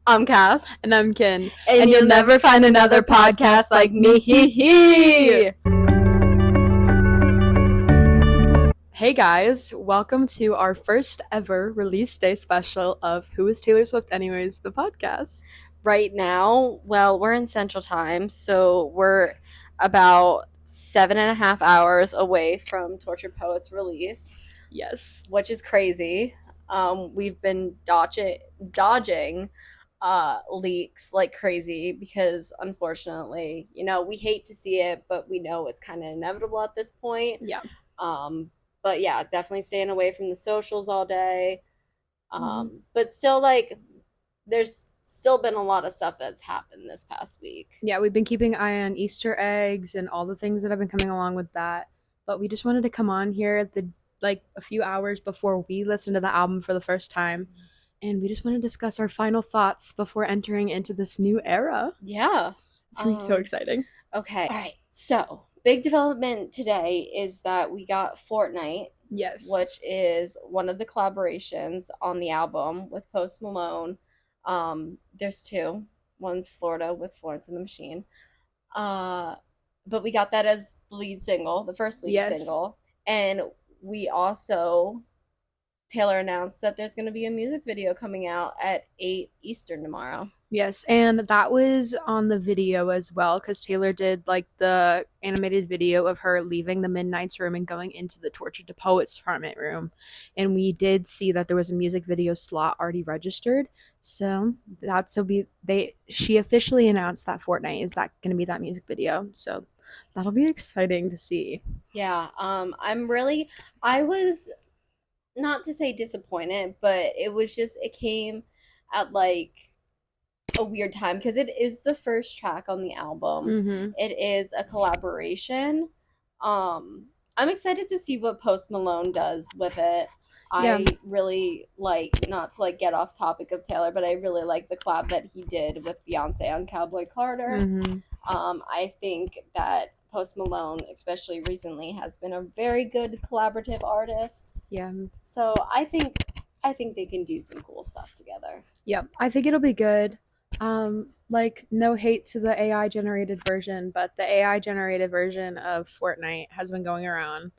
I'm Cass. And I'm Kin. And you'll never find another podcast like me. Hey guys, welcome to our first ever release day special of Who is Taylor Swift Anyways, the podcast. Right now, well, we're in Central Time, so we're about 7.5 hours away from Tortured Poets release. Yes. Which is crazy. We've been dodging leaks like crazy because unfortunately, we hate to see it, but we know it's kind of inevitable at this point. Yeah. But yeah, definitely staying away from the socials all day. But still, there's still been a lot of stuff that's happened this past week. Yeah, we've been keeping an eye on Easter eggs and all the things that have been coming along with that. But we just wanted to come on here at a few hours before we listen to the album for the first time. And we just want to discuss our final thoughts before entering into this new era. Yeah. It's going to be so exciting. Okay. All right. So, big development today is that we got Fortnite. Yes. Which is one of the collaborations on the album with Post Malone. There's two. One's Florida with Florence and the Machine. But we got that as the lead single, the first lead single. And we also, Taylor announced that there's going to be a music video coming out at 8 Eastern tomorrow. Yes, and that was on the video as well, because Taylor did the animated video of her leaving the Midnight's room and going into the Tortured Poets apartment room. And we did see that there was a music video slot already registered. So she officially announced that Fortnite is that going to be that music video. So that'll be exciting to see. Yeah, I was, not to say disappointed, but it came at a weird time because it is the first track on the album. Mm-hmm. It is a collaboration. I'm excited to see what Post Malone does with it. Yeah. I really not to get off topic of Taylor, but I really like the collab that he did with Beyonce on Cowboy Carter. Mm-hmm. I think that Post Malone, especially recently, has been a very good collaborative artist. Yeah. So I think they can do some cool stuff together. Yeah, I think it'll be good. No hate to the AI generated version, but the AI generated version of Fortnite has been going around,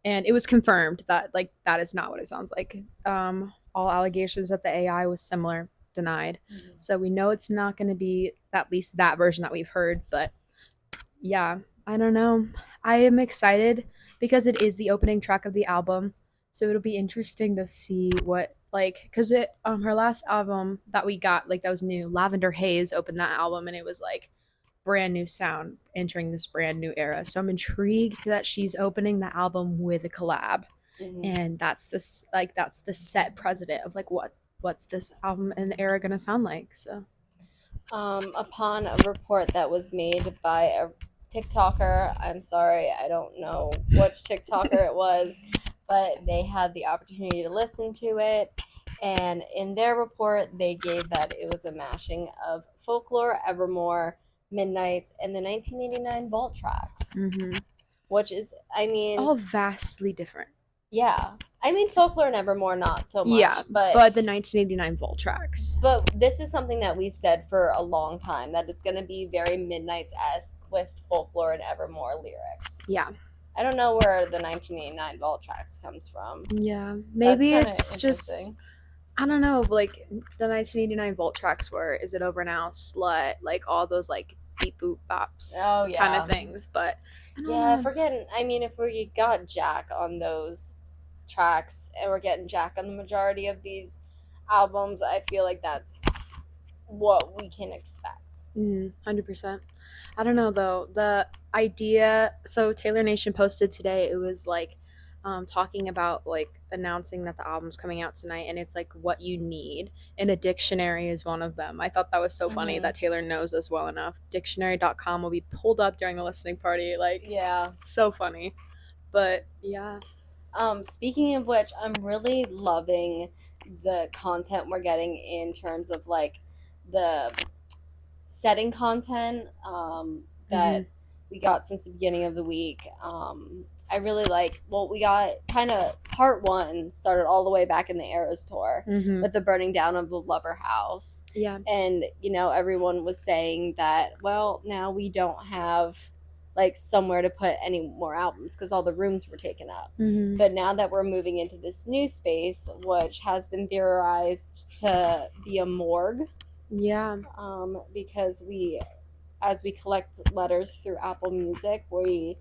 and it was confirmed that that is not what it sounds like. All allegations that the AI was similar denied. Mm-hmm. So we know it's not going to be at least that version that we've heard, but yeah, I don't know. I am excited because it is the opening track of the album, so it'll be interesting to see what because her last album that we got that was new, Lavender Haze, opened that album, and it was brand new sound entering this brand new era. So I'm intrigued that she's opening the album with a collab. Mm-hmm. And that's the set precedent of what's this album and era gonna sound like. So upon a report that was made by a TikToker, I'm sorry, I don't know which TikToker it was, but they had the opportunity to listen to it, and in their report, they gave that it was a mashing of Folklore, Evermore, Midnights, and the 1989 Vault tracks. Mm-hmm. Which is, all vastly different. Yeah. Folklore and Evermore, not so much. Yeah, but the 1989 Vault tracks. But this is something that we've said for a long time, that it's going to be very Midnights-esque with Folklore and Evermore lyrics. Yeah. I don't know where the 1989 Vault tracks comes from. Yeah, maybe it's just, I don't know, the 1989 Vault tracks were Is It Over Now, Slut, all those beep boop bops kind of things, but I don't know. If we got Jack on those tracks and we're getting Jack on the majority of these albums, I feel like that's what we can expect. 100%. I don't know though, the idea, so Taylor Nation posted today, it was talking about announcing that the album's coming out tonight, and it's what you need, and a dictionary is one of them. I thought that was so funny that Taylor knows us well enough. Dictionary.com will be pulled up during the listening party. Yeah, so funny. But yeah, speaking of which, I'm really loving the content we're getting in terms of the setting content that we got since the beginning of the week. I really like. Well, we got kind of part one started all the way back in the Eras tour Mm-hmm. with the burning down of the Lover House, Yeah. and everyone was saying that, well, now we don't have like somewhere to put any more albums because all the rooms were taken up. Mm-hmm. But now that we're moving into this new space, which has been theorized to be a morgue, Yeah. because as we collect letters through Apple Music, we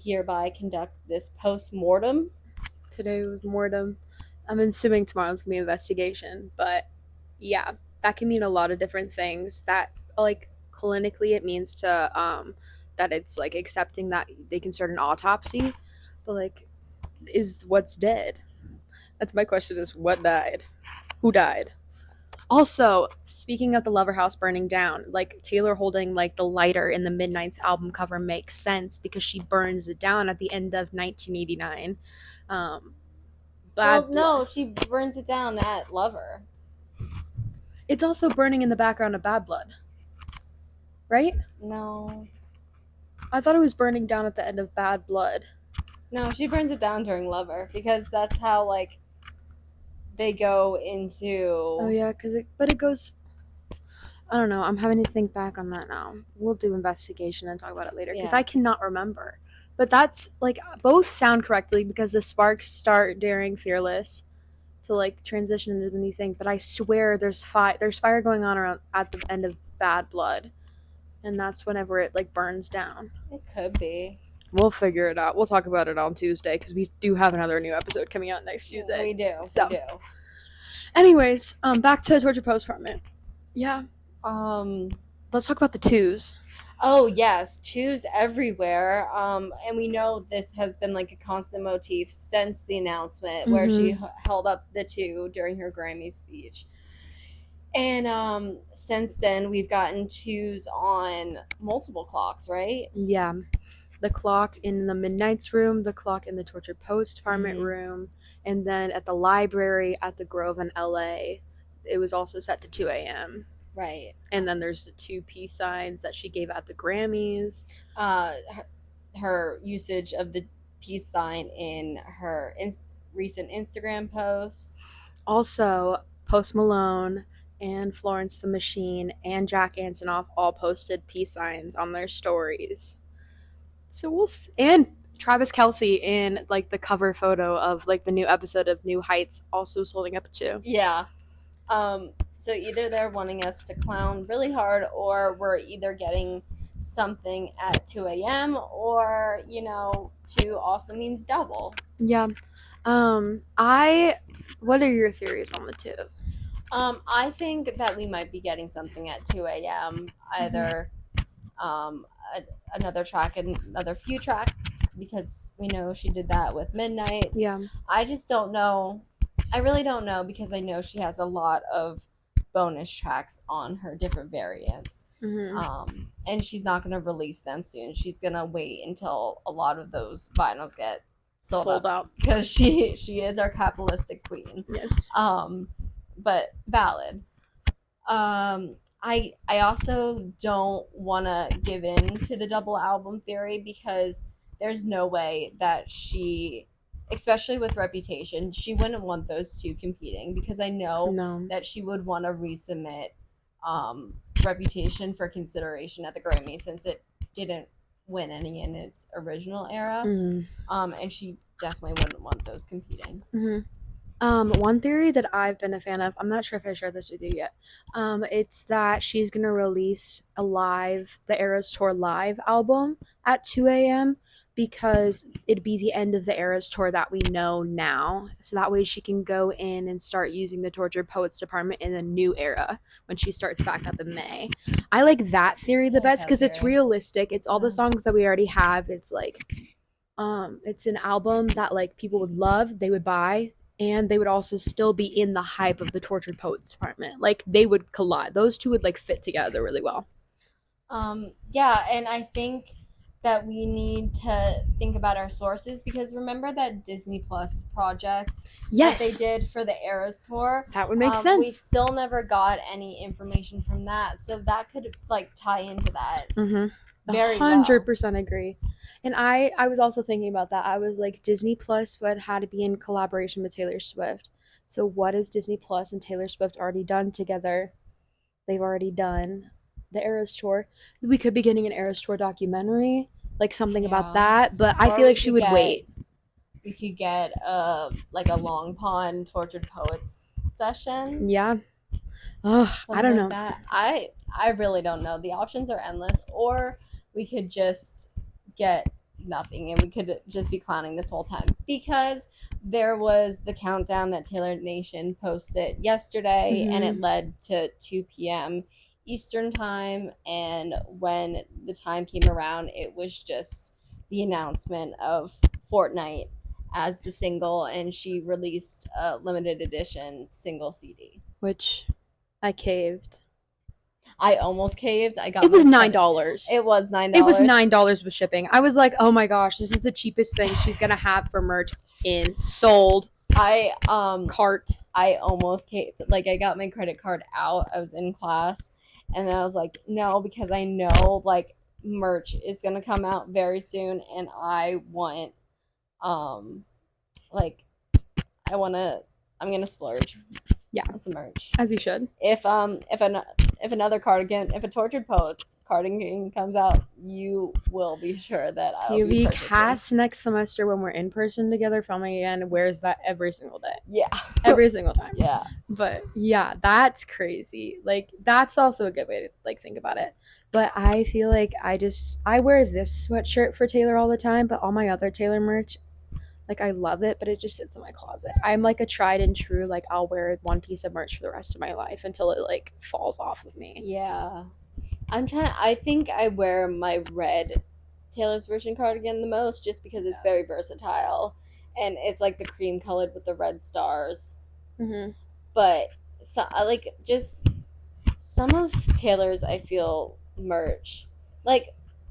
hereby conduct this post mortem. Today was mortem. I'm assuming tomorrow's gonna be investigation, but yeah, that can mean a lot of different things. That like clinically, it means to that it's like accepting that they can start an autopsy, but like, is what's dead? That's my question: is what died? Who died? Also, speaking of the Lover House burning down, like Taylor holding like the lighter in the Midnight's album cover makes sense because she burns it down at the end of 1989. Um, Well, Bad Blood. no, she burns it down at Lover. It's also burning in the background of Bad Blood, right? No. I thought it was burning down at the end of Bad Blood. No, she burns it down during Lover because that's how like they go into. Oh yeah, but it goes. I don't know. I'm having to think back on that now. We'll do investigation and talk about it later because Yeah. I cannot remember. But that's like both sound correctly because the sparks start during Fearless to like transition into the new thing. But I swear there's fire going on around at the end of Bad Blood, and that's whenever it like burns down. It could be. We'll figure it out. We'll talk about it on Tuesday because we do have another new episode coming out next Tuesday. We do. So, We do. anyways, back to Torture Post Department. Yeah. Let's talk about the twos. Oh yes, twos everywhere. And we know this has been like a constant motif since the announcement where she held up the two during her Grammy speech. And since then we've gotten twos on multiple clocks, right? Yeah. The clock in the Midnight's room, the clock in the Torture Post Department room, and then at the library at the Grove in LA, it was also set to 2 a.m. Right. And then there's the two peace signs that she gave at the Grammys. Her usage of the peace sign in her recent Instagram posts. Also, Post Malone and Florence the Machine and Jack Antonoff all posted peace signs on their stories. So and Travis Kelce in like the cover photo of like the new episode of New Heights also is holding up a 2. Yeah. So either they're wanting us to clown really hard, or we're either getting something at 2 a.m. or 2 also means double. Yeah. What are your theories on the 2? I think that we might be getting something at 2 a.m. Either another track and another few tracks, because we know she did that with Midnight. Yeah. I just don't know. I really don't know because I know she has a lot of bonus tracks on her different variants. And she's not going to release them soon. She's going to wait until a lot of those vinyls get sold out because she is our capitalistic queen. Yes. But valid. I also don't want to give in to the double album theory because there's no way that she, especially with Reputation, she wouldn't want those two competing, because I know that she would want to resubmit Reputation for consideration at the Grammy since it didn't win any in its original era. And she definitely wouldn't want those competing. One theory that I've been a fan of, I'm not sure if I shared this with you yet, it's that she's going to release the Eras Tour live album at 2 a.m. because it'd be the end of the Eras Tour that we know now. So that way she can go in and start using the Tortured Poets Department in a new era when she starts back up in May. I like that theory the best because it's realistic. It's all the songs that we already have. It's like, it's an album that like people would love, they would buy, and they would also still be in the hype of the Tortured Poets Department. Like, they would collide. Those two would like fit together really well. Yeah, and I think that we need to think about our sources, because remember that Disney Plus project that they did for the Eras Tour? That would make sense. We still never got any information from that, so that could like tie into that. very well. 100% agree. And I was also thinking about that. I was like, Disney Plus would had to be in collaboration with Taylor Swift. So what has Disney Plus and Taylor Swift already done together? They've already done the Eras tour. We could be getting an Eras tour documentary, like something about Yeah. that. But I Or feel like she would wait. we could get like a Long Pond Tortured Poets session. Yeah. Ugh, I Something don't like know. that. I really don't know. The options are endless. Or we could just get nothing and we could just be clowning this whole time, because there was the countdown that Taylor Nation posted yesterday, and it Mm-hmm. led to 2 p.m. Eastern time, and when the time came around, it was just the announcement of Fortnite as the single, and she released a limited edition single CD. Which I caved. I almost caved. I got It my was nine credit. dollars. It was $9. It was $9 with shipping. I was like, oh my gosh, this is the cheapest thing she's gonna have for merch in sold cart. I almost caved. Like, I got my credit card out. I was in class, and then I was like, no, because I know like merch is gonna come out very soon, and I want like I'm gonna splurge. Yeah, on some merch. as you should. If another cardigan, if a Tortured Poets cardigan comes out, you will be sure that I'll be POV purchasing. cast next semester when we're in person together filming again wears that every single day. Yeah. Every single time. Yeah. But yeah, that's crazy. Like that's also a good way to like think about it. But I feel like I wear this sweatshirt for Taylor all the time, but all my other Taylor merch, like I love it, but it just sits in my closet. I'm like a tried and true, like I'll wear one piece of merch for the rest of my life until it like falls off of me. Yeah. I think I wear my red Taylor's version cardigan the most, just because it's very versatile, and it's like the cream colored with the red stars. Mm-hmm. But so I like just some of Taylor's, I feel, merch, like,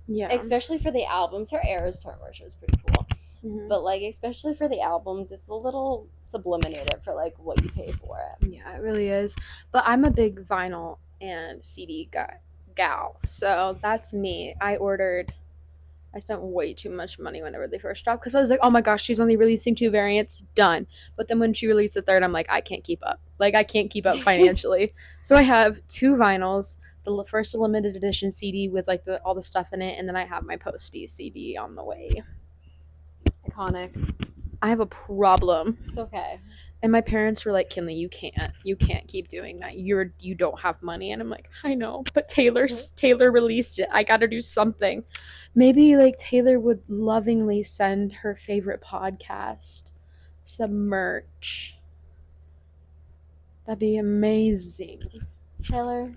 Yeah. especially for the albums. Her Eras tour merch was pretty cool. Mm-hmm. But like, especially for the albums, it's a little subliminated for like what you pay for it. Yeah, it really is. But I'm a big vinyl and CD gal, so that's me. I spent way too much money whenever they first dropped because I was like, oh my gosh, she's only releasing 2 variants, done. But then when she released the third, I'm like, I can't keep up. Like, I can't keep up financially. So I have 2 vinyls, the first limited edition CD with like all the stuff in it, and then I have my postie CD on the way. Iconic. I have a problem. It's okay. And my parents were like, Kinley, you can't keep doing that. You don't have money. And I'm like, I know, but Taylor released it. I gotta do something. Maybe like Taylor would lovingly send her favorite podcast some merch. That'd be amazing. Taylor,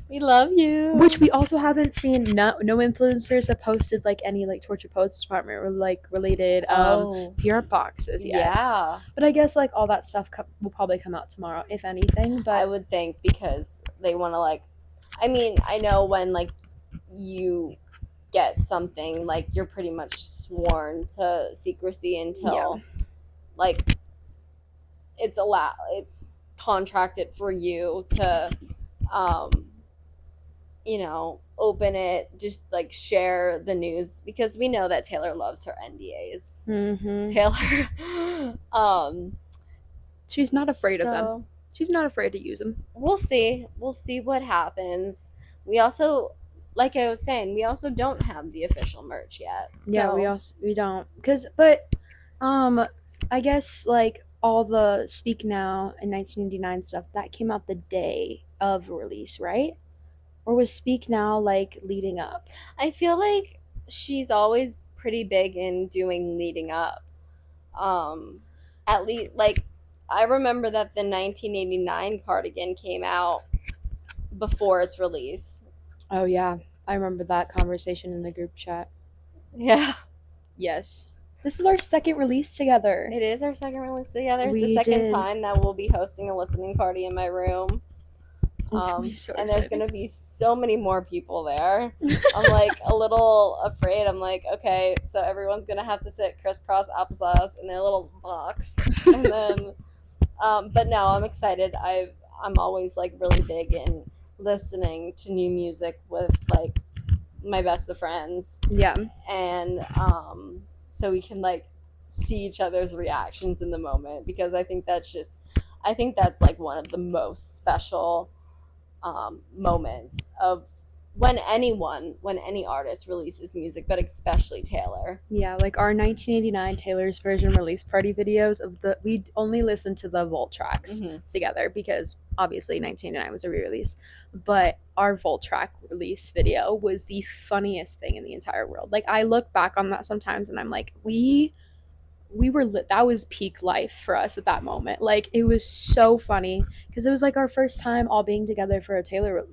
we love you. Which we also haven't seen. No influencers have posted like any like Tortured Poets department or like related PR boxes yet. Yeah. But I guess like all that stuff will probably come out tomorrow, if anything. But I would think, because they want to like, I mean, I know when like you get something, like you're pretty much sworn to secrecy until like it's contracted for you to open it, just like share the news, because we know that Taylor loves her NDAs. Mm-hmm. Taylor, she's not afraid of them. She's not afraid to use them. We'll see what happens. We also, like I was saying, we also don't have the official merch yet. So. Yeah, we don't, I guess like all the Speak Now and 1989 stuff that came out the day of release, right? Or was Speak Now like leading up? I feel like she's always pretty big in doing leading up. At least, like, I remember that the 1989 cardigan came out before its release. Oh yeah, I remember that conversation in the group chat. Yeah. Yes. This is our second release together. It is our second release together. It's the second time that we'll be hosting a listening party in my room. And there's gonna be so many more people there. I'm like a little afraid. I'm like, okay, so everyone's gonna have to sit crisscross applesauce in their little box, and then, but no, I'm excited. I'm always like really big in listening to new music with like my best of friends, Yeah. and so we can like see each other's reactions in the moment, because I think that's like one of the most special moments of when any artist releases music, but especially Taylor. Yeah, like our 1989 Taylor's version release party videos of we only listened to the Volt tracks Mm-hmm. together because obviously 1989 was a re-release, but our Volt track release video was the funniest thing in the entire world. Like I look back on that sometimes and I'm like, we were lit. That was peak life for us at that moment. Like it was so funny because it was like our first time all being together for a Taylor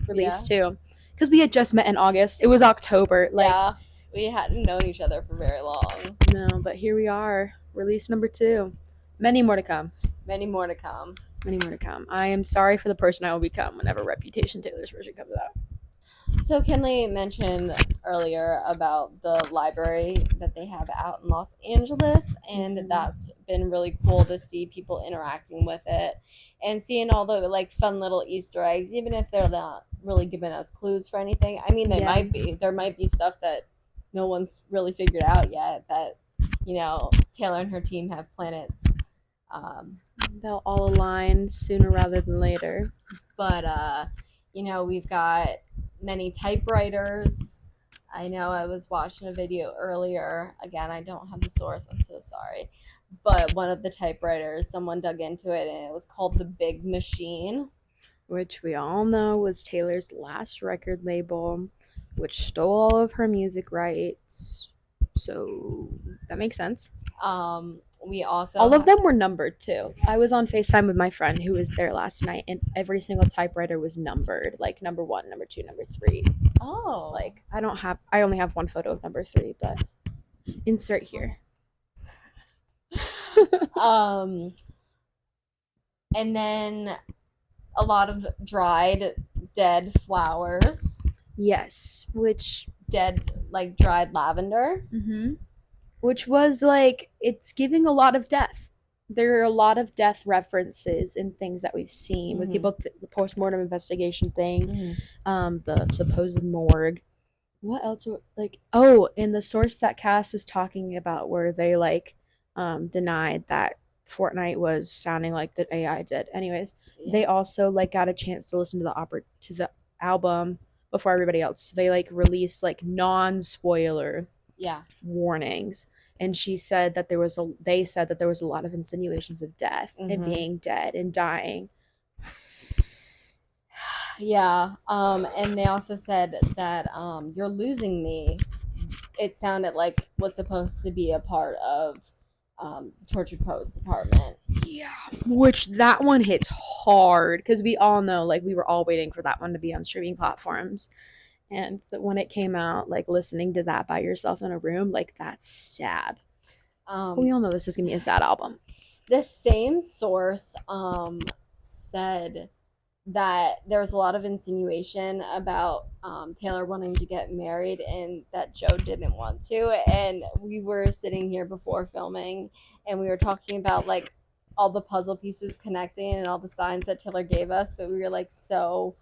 release Yeah. too. Because we had just met in August. It was October. Like Yeah, we hadn't known each other for very long. no, but here we are, release number 2. Many more to come. Many more to come. Many more to come. I am sorry for the person I will become whenever Reputation Taylor's version comes out. So Kinley mentioned earlier about the library that they have out in Los Angeles, and that's been really cool to see people interacting with it and seeing all the like fun little Easter eggs, even if they're not really giving us clues for anything. I mean, they Yeah. might be. There might be stuff that no one's really figured out yet that, you know, Taylor and her team have planned. They'll all align sooner rather than later. But you know, we've got many typewriters. I know I was watching a video earlier. Again, I don't have the source. I'm so sorry. But one of the typewriters, someone dug into it, and it was called the Big Machine. Which we all know was Taylor's last record label, which stole all of her music rights. So that makes sense. We also all of them were numbered too. I was on FaceTime with my friend who was there last night, and every single typewriter was numbered, like number 1, number 2, number 3. Oh, Like I only have one photo of number 3, but insert here. And then a lot of dried dead flowers. Yes, which Like dried lavender. which was like it's giving a lot of death. There are a lot of death references in things that we've seen with people, the post-mortem investigation thing, the supposed morgue. What else? Like, oh, and the source that Cass is talking about, where they like denied that Fortnite was sounding like the AI did. Anyways, they also like got a chance to listen to the album before everybody else. So they like released like non-spoiler warnings, and they said that there was a lot of insinuations of death and being dead and dying. Yeah. And they also said that You're Losing Me, it sounded like was supposed to be a part of the Tortured Poets Department. Yeah. Which that one hits hard because we all know, like, we were all waiting for that one to be on streaming platforms. And when it came out, like, listening to that by yourself in a room, like, that's sad. We all know this is going to be a sad album. The same source said that there was a lot of insinuation about Taylor wanting to get married and that Joe didn't want to. And we were sitting here before filming and we were talking about like all the puzzle pieces connecting and all the signs that Taylor gave us, but we were like so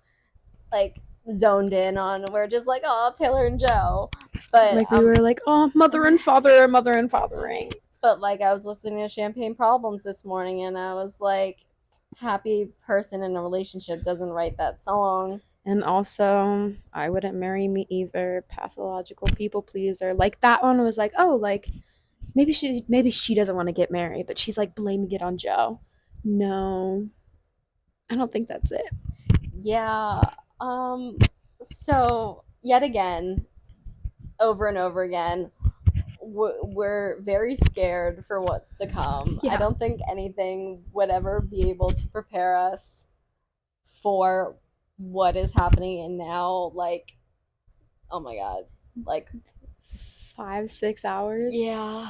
like zoned in on, we're just like, oh, Taylor and Joe. But like we were like, oh, mother and fathering. But like I was listening to Champagne Problems this morning and I was like, happy person in a relationship doesn't write that song. And also, I wouldn't marry me either. Pathological people pleaser. Like that one was like, oh, like maybe she doesn't want to get married, but she's like blaming it on Joe. No, I don't think that's it. Yeah. So yet again, over and over again, we're very scared for what's to come. Yeah. I don't think anything would ever be able to prepare us for what is happening. And now, like, oh my god, like 5-6 hours. Yeah.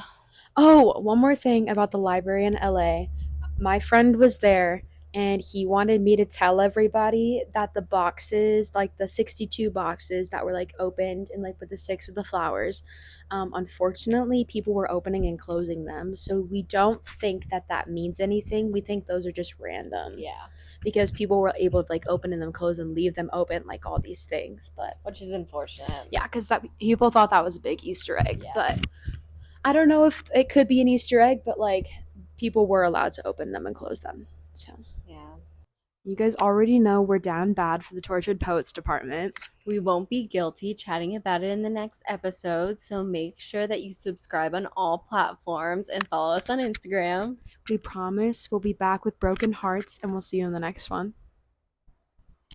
Oh, one more thing about the library in LA. My friend was there and he wanted me to tell everybody that the boxes, like the 62 boxes that were like opened and like with the 6 with the flowers, unfortunately people were opening and closing them. So we don't think that means anything. We think those are just random. Yeah. because people were able to like open them, close, and leave them open, like all these things. But which is unfortunate. yeah, because that people thought that was a big Easter egg, Yeah. but I don't know if it could be an Easter egg, but like people were allowed to open them and close them. So Yeah. you guys already know we're down bad for the Tortured Poets department. We won't be guilty chatting about it in the next episode, so make sure that you subscribe on all platforms and follow us on Instagram. We promise we'll be back with broken hearts, and we'll see you in the next one.